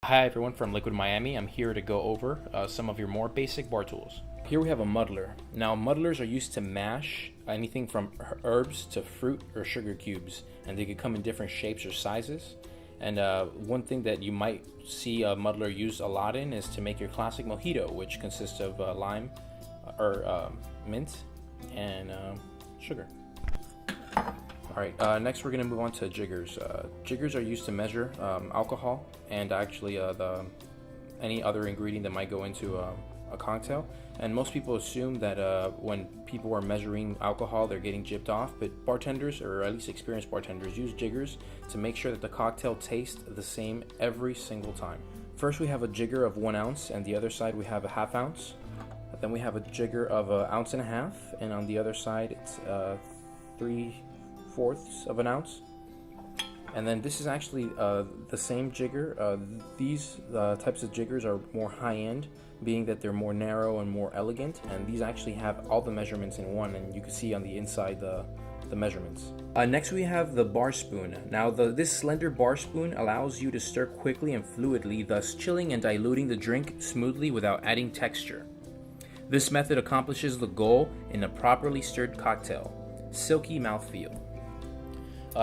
Hi everyone from Liquid Miami. I'm here to go over some of your more basic bar tools. Here we have a muddler. Now muddlers are used to mash anything from herbs to fruit or sugar cubes, and they could come in different shapes or sizes. And one thing that you might see a muddler used a lot in is to make your classic mojito, which consists of lime or mint and sugar. Alright, next we're going to move on to jiggers. Jiggers are used to measure alcohol and actually any other ingredient that might go into a cocktail. And most people assume that when people are measuring alcohol, they're getting gypped off, but bartenders, or at least experienced bartenders, use jiggers to make sure that the cocktail tastes the same every single time. First we have a jigger of 1 ounce, and the other side we have a ½ ounce. Then we have a jigger of 1.5 ounces, and on the other side it's 3/4 of an ounce. And then this is actually the same jigger. These types of jiggers are more high-end, being that they're more narrow and more elegant, and these actually have all the measurements in one, and you can see on the inside the measurements. Next we have the bar spoon. Now this slender bar spoon allows you to stir quickly and fluidly, thus chilling and diluting the drink smoothly without adding texture. This method accomplishes the goal in a properly stirred cocktail. Silky mouthfeel.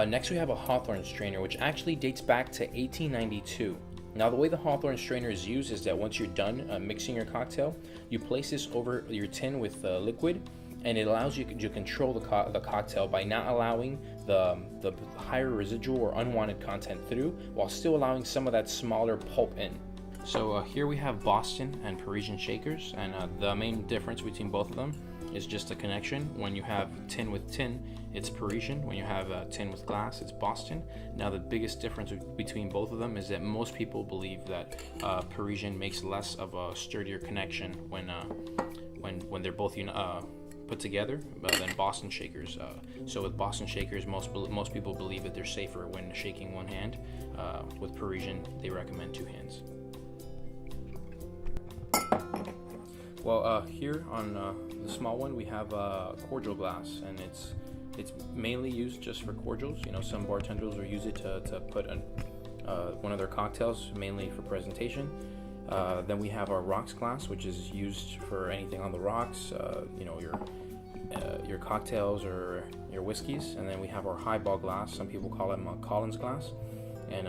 Next we have a Hawthorne strainer, which actually dates back to 1892. Now the way the Hawthorne strainer is used is that once you're done mixing your cocktail, you place this over your tin with liquid, and it allows you to control the cocktail by not allowing the higher residual or unwanted content through, while still allowing some of that smaller pulp in. So here we have Boston and Parisian shakers, and the main difference between both of them is just a connection. When you have tin with tin, it's Parisian. When you have tin with glass, it's Boston. Now the biggest difference between both of them is that most people believe that Parisian makes less of a sturdier connection when they're both put together than Boston shakers. So with Boston shakers, most people believe that they're safer when shaking one hand. With Parisian, they recommend 2 hands. Well, here on the small one we have a cordial glass, and it's mainly used just for cordials. You know, some bartenders will use it to put one of their cocktails, mainly for presentation. Then we have our rocks glass, which is used for anything on the rocks. You know, your cocktails or your whiskeys. And then we have our highball glass. Some people call it Collins glass, and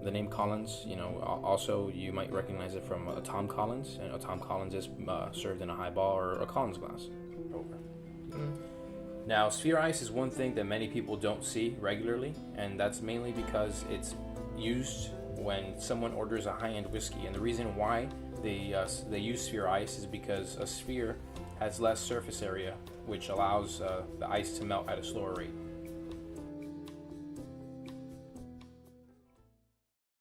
the name Collins, you know, also you might recognize it from a Tom Collins, and a Tom Collins is served in a highball or a Collins glass. Now, sphere ice is one thing that many people don't see regularly, and that's mainly because it's used when someone orders a high-end whiskey. And the reason why they use sphere ice is because a sphere has less surface area, which allows the ice to melt at a slower rate.